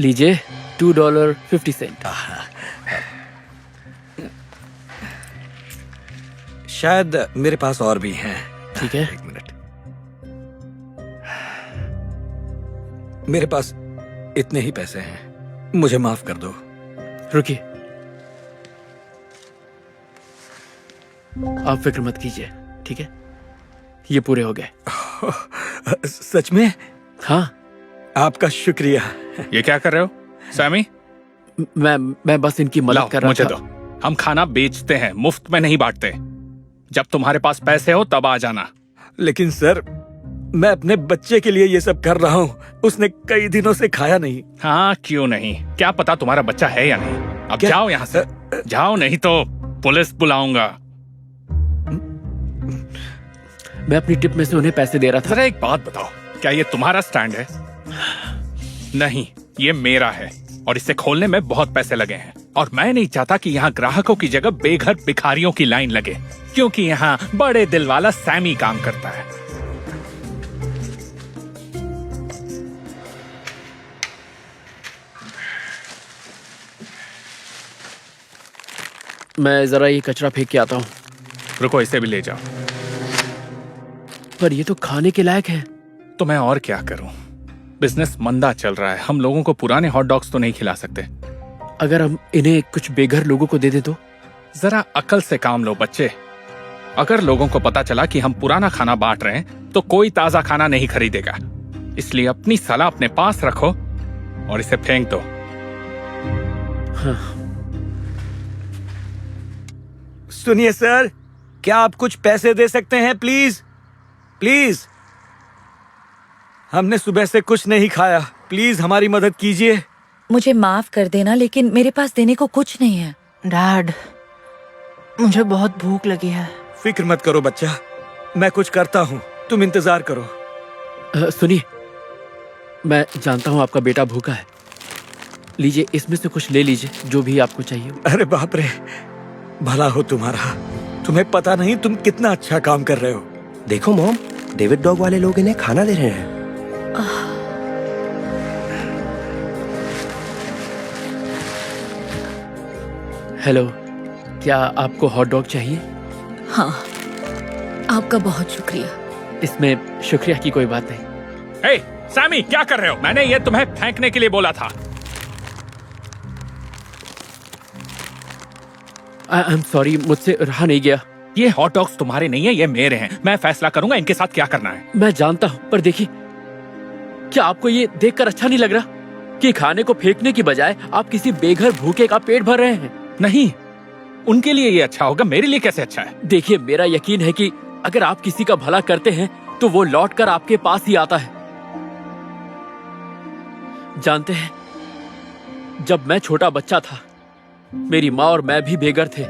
लीजिए $2.50। शायद मेरे पास और भी हैं। ठीक है। एक मिनट, मेरे पास इतने ही पैसे हैं, मुझे माफ कर दो। रुकिए, आप फिक्र मत कीजिए, ठीक है? ये पूरे हो गए। सच में? हाँ। आपका शुक्रिया। ये क्या कर रहे हो सैमी? मैं बस इनकी मदद कर रहा मुझे था। दो। हम खाना बेचते हैं, मुफ्त में नहीं बांटते। जब तुम्हारे पास पैसे हो तब आ जाना। लेकिन सर, मैं अपने बच्चे के लिए ये सब कर रहा हूँ, उसने कई दिनों से खाया नहीं। हाँ, क्यों नहीं? क्या पता तुम्हारा बच्चा है या नहीं। अब क्या? जाओ यहाँ से, जाओ, नहीं तो पुलिस बुलाऊंगा। मैं अपनी टिप में से उन्हें पैसे दे रहा था। जरा एक बात बताओ, क्या ये तुम्हारा स्टैंड है? नहीं, ये मेरा है और इसे खोलने में बहुत पैसे लगे हैं और मैं नहीं चाहता कि यहाँ ग्राहकों की जगह बेघर भिखारियों की लाइन लगे, क्योंकि यहाँ बड़े दिल वाला सैमी काम करता है। मैं जरा ये कचरा फेंक के आता हूँ। रुको, इसे भी ले जाओ। पर ये तो खाने के लायक है। तो मैं और क्या करूं? बिजनेस मंदा चल रहा है, हम लोगों को पुराने हॉट डॉग्स तो नहीं खिला सकते। अगर हम इन्हें कुछ बेघर लोगों को दे दें तो? जरा अकल से काम लो बच्चे। अगर लोगों को पता चला कि हम पुराना खाना बांट रहे हैं तो कोई ताजा खाना नहीं खरीदेगा। इसलिए अपनी सलाह अपने पास रखो और इसे फेंक दो। हाँ। सुनिए सर, क्या आप कुछ पैसे दे सकते हैं प्लीज? प्लीज, हमने सुबह से कुछ नहीं खाया, प्लीज हमारी मदद कीजिए। मुझे माफ कर देना, लेकिन मेरे पास देने को कुछ नहीं है। डैड, मुझे बहुत भूख लगी है। फिक्र मत करो बच्चा, मैं कुछ करता हूँ, तुम इंतजार करो। सुनिए, मैं जानता हूँ आपका बेटा भूखा है। लीजिए, इसमें से कुछ ले लीजिए, जो भी आपको चाहिए। अरे बाप रे, भला हो तुम्हारा। तुम्हें पता नहीं तुम कितना अच्छा काम कर रहे हो। देखो मॉम, डेविड डॉग वाले लोग इन्हें खाना दे रहे हैं। हेलो, क्या आपको हॉट डॉग चाहिए? हाँ, आपका बहुत शुक्रिया। इसमें शुक्रिया की कोई बात नहीं। हे सैमी, क्या कर रहे हो? मैंने ये तुम्हें फेंकने के लिए बोला था। आई एम सॉरी, मुझसे रहा नहीं गया। ये हॉट डॉग्स तुम्हारे नहीं है, ये मेरे हैं। मैं फैसला करूंगा इनके साथ क्या करना है। मैं जानता हूँ, पर देखिए, क्या आपको ये देखकर अच्छा नहीं लग रहा कि खाने को फेंकने की बजाय आप किसी बेघर भूखे का पेट भर रहे हैं? नहीं, उनके लिए ये अच्छा होगा, मेरे लिए कैसे अच्छा है? देखिए, मेरा यकीन है कि अगर आप किसी का भला करते हैं तो वो लौटकर आपके पास ही आता है। जानते हैं, जब मैं छोटा बच्चा था, मेरी माँ और मैं भी बेघर थे।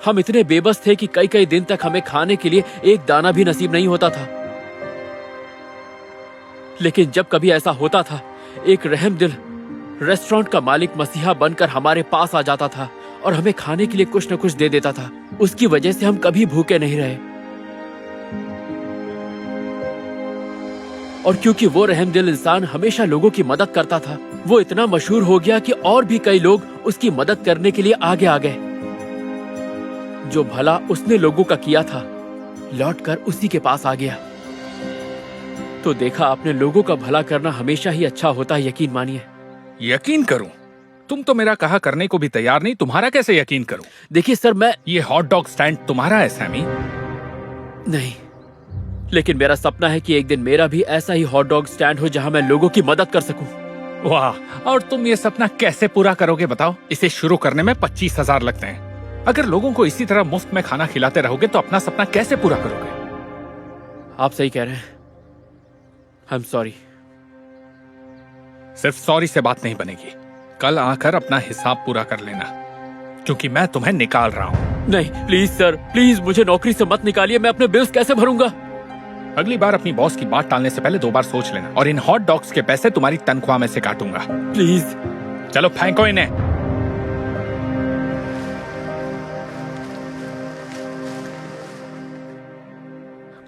हम इतने बेबस थे कि कई कई दिन तक हमें खाने के लिए एक दाना भी नसीब नहीं होता था। लेकिन जब कभी ऐसा होता था, एक रहमदिल रेस्टोरेंट का मालिक मसीहा बनकर हमारे पास आ जाता था और हमें खाने के लिए कुछ न कुछ दे देता था। उसकी वजह से हम कभी भूखे नहीं रहे। और क्योंकि वो रहमदिल इंसान हमेशा लोगों की मदद करता था, वो इतना मशहूर हो गया कि और भी कई लोग उसकी मदद करने के लिए आगे आ गए। जो भला उसने लोगों का किया था, लौटकर उसी के पास आ गया। तो देखा आपने, लोगों का भला करना हमेशा ही अच्छा होता है, यकीन मानिए। यकीन करूं? तुम तो मेरा कहा करने को भी तैयार नहीं, तुम्हारा कैसे यकीन करूं? देखिए सर, मैं ये हॉट डॉग स्टैंड तुम्हारा है सैमी? नहीं, लेकिन मेरा सपना है कि एक दिन मेरा भी ऐसा ही हॉट डॉग स्टैंड हो जहां मैं लोगों की मदद कर सकूं। वाह, और तुम ये सपना कैसे पूरा करोगे बताओ? इसे शुरू करने में 25,000 लगते हैं। अगर लोगों को इसी तरह मुफ्त में खाना खिलाते रहोगे तो अपना सपना कैसे पूरा करोगे? आप सही कह रहे हैं। I am sorry. सिर्फ सॉरी से बात नहीं बनेगी, कल आकर अपना हिसाब पूरा कर लेना, क्योंकि मैं तुम्हें निकाल रहा हूँ। नहीं, प्लीज सर, प्लीज मुझे नौकरी से मत निकालिए। मैं अपने बिल्स कैसे भरूंगा? अगली बार अपनी बॉस की बात टालने से पहले 2 बार सोच लेना, और इन हॉट डॉग्स के पैसे तुम्हारी तनख्वाह में से काटूंगा। प्लीज। चलो फेंको इन्हें।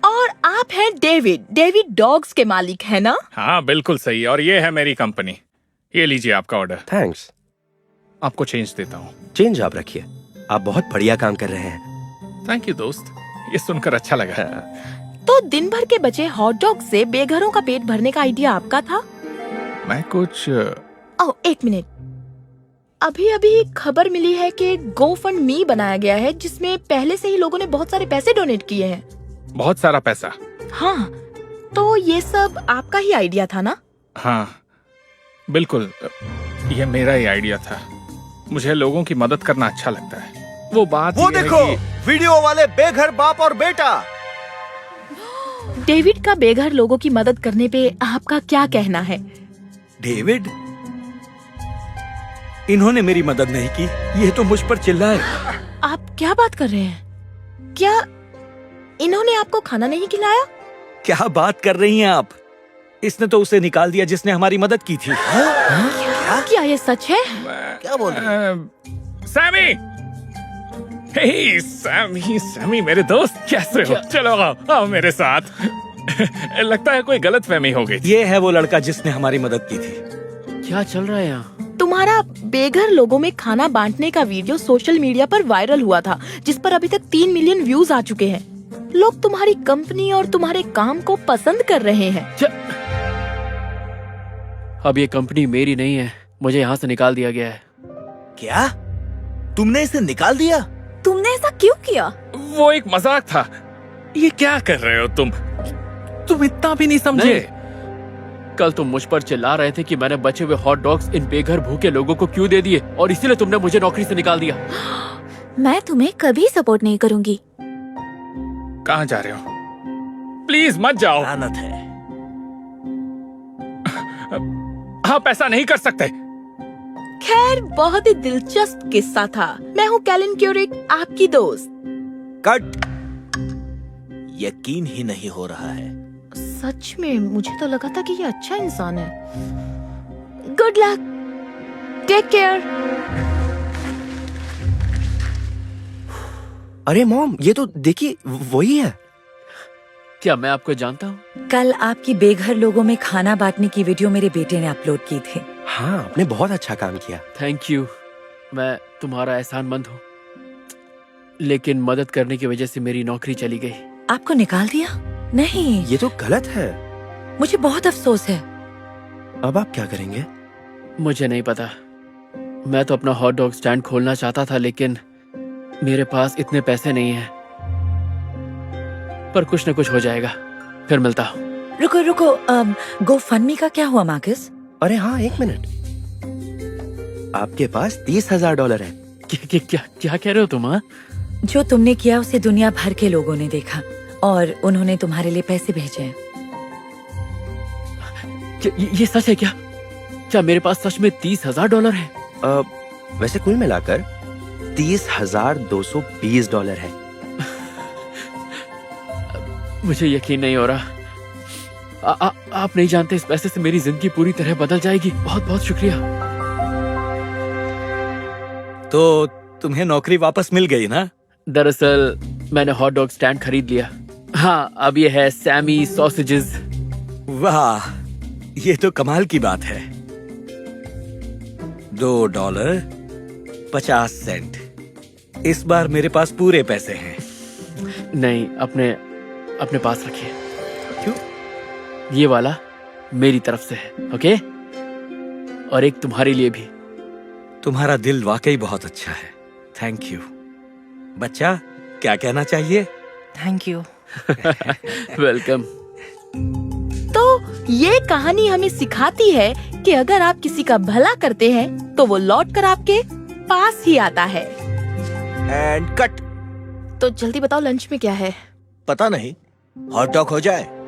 और आप हैं डेविड डॉग्स के मालिक है ना? हाँ बिल्कुल सही, और ये है मेरी कंपनी। ये लीजिए आपका ऑर्डर। थैंक्स। आपको चेंज देता हूँ। चेंज आप रखिए, आप बहुत बढ़िया काम कर रहे हैं। थैंक यू दोस्त, ये सुनकर अच्छा लगा। तो दिन भर के बचे हॉट डॉग से बेघरों का पेट भरने का आइडिया आपका था? मैं कुछ ओह, एक मिनट। अभी अभी खबर मिली है कि GoFundMe बनाया गया है, जिसमें पहले से ही लोगों ने बहुत सारे पैसे डोनेट किए हैं। बहुत सारा पैसा। हाँ, तो ये सब आपका ही आइडिया था ना? हाँ बिल्कुल, ये मेरा ही आइडिया था। मुझे लोगों की मदद करना अच्छा लगता है। वो बात वो ये है देखो, कि- वीडियो वाले बेघर बाप और बेटा। डेविड का बेघर लोगों की मदद करने पे आपका क्या कहना है? डेविड, इन्होंने मेरी मदद नहीं की, ये तो मुझ पर चिल्लाए। आप क्या बात कर रहे हैं? क्या इन्होंने आपको खाना नहीं खिलाया? क्या बात कर रही हैं आप? इसने तो उसे निकाल दिया जिसने हमारी मदद की थी। क्या ये सच है? क्या बोल रहे हैं? सैमी! हे सैमी, सैमी मेरे दोस्त, कैसे हो? चलो आओ मेरे साथ। लगता है कोई गलतफहमी हो गई थी। ये है वो लड़का जिसने हमारी मदद की थी। क्या चल रहा है यहाँ? तुम्हारा बेघर लोगों में खाना बांटने का वीडियो सोशल मीडिया पर वायरल हुआ था, जिस पर अभी तक 3 मिलियन व्यूज आ चुके हैं। लोग तुम्हारी कंपनी और तुम्हारे काम को पसंद कर रहे हैं। अब ये कंपनी मेरी नहीं है, मुझे यहाँ से निकाल दिया गया है। क्या तुमने इसे निकाल दिया? तुमने ऐसा क्यों किया? वो एक मजाक था। ये क्या कर रहे हो तुम? तुम इतना भी नहीं समझे। कल तुम मुझ पर चिल्ला रहे थे कि मैंने बचे हुए हॉट डॉग्स इन बेघर भूखे लोगों को क्यों दे दिए, और इसीलिए तुमने मुझे नौकरी से निकाल दिया। मैं तुम्हें कभी सपोर्ट नहीं करूंगी। कहाँ जा रहे हो? प्लीज मत जाओ। लानत है। आप ऐसा नहीं कर सकते। खैर, बहुत ही दिलचस्प किस्सा था। मैं हूँ कैलिन क्यूरिक, आपकी दोस्त। कट। यकीन ही नहीं हो रहा है। सच में मुझे तो लगा था कि ये अच्छा इंसान है। Good luck, take care. अरे मॉम, ये तो देखिए वही है। क्या मैं आपको जानता हूँ? कल आपकी बेघर लोगों में खाना बांटने की वीडियो मेरे बेटे ने अपलोड की थी। हाँ, आपने बहुत अच्छा काम किया। थैंक यू, मैं तुम्हारा एहसानमंद हूँ, लेकिन मदद करने की वजह से मेरी नौकरी चली गई। आपको निकाल दिया? नहीं, ये तो गलत है। मुझे बहुत अफसोस है। अब आप क्या करेंगे? मुझे नहीं पता। मैं तो अपना हॉट डॉग स्टैंड खोलना चाहता था, लेकिन मेरे पास इतने पैसे नहीं हैं। पर कुछ न कुछ हो जाएगा, फिर मिलता हूँ। रुको रुको, GoFundMe का क्या हुआ मार्कस? अरे हाँ, 1 मिनट। आपके पास $30,000 है। क्या कह रहे हो तुम? हाँ, जो तुमने किया उसे दुनिया भर के लोगों ने देखा और उन्होंने तुम्हारे लिए पैसे भेजे हैं। ये सच है क्या? क्या मेरे पास सच में $30,000 है? वैसे कुल मिलाकर $30,220 है। मुझे यकीन नहीं हो रहा। आप नहीं जानते, इस पैसे से मेरी जिंदगी पूरी तरह बदल जाएगी। बहुत बहुत शुक्रिया। तो तुम्हें नौकरी वापस मिल गई ना? दरअसल मैंने हॉट डॉग स्टैंड खरीद लिया। हाँ, अब ये है सैमी सॉसेजेस। वाह, ये तो कमाल की बात है। $2.50। इस बार मेरे पास पूरे पैसे हैं। नहीं, अपने पास रखिए। क्यों? ये वाला मेरी तरफ से है, ओके? और एक तुम्हारे लिए भी। तुम्हारा दिल वाकई बहुत अच्छा है। Thank you. बच्चा, क्या कहना चाहिए? Thank you. वेलकम। तो ये कहानी हमें सिखाती है कि अगर आप किसी का भला करते हैं तो वो लौट कर आपके पास ही आता है। And cut. तो जल्दी बताओ, लंच में क्या है? पता नहीं, हॉट डॉग हो जाए।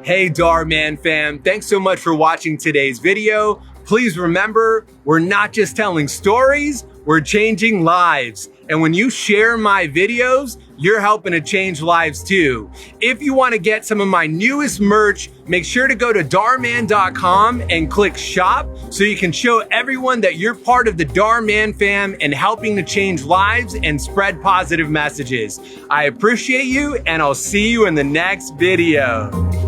Hey Darman fam, thanks so much for watching today's video. please remember, we're not just telling stories, we're changing lives. And when you share my videos, you're helping to change lives too. If you want to get some of my newest merch, make sure to go to Darman.com and click shop so you can show everyone that you're part of the Darman fam and helping to change lives and spread positive messages. I appreciate you, and I'll see you in the next video.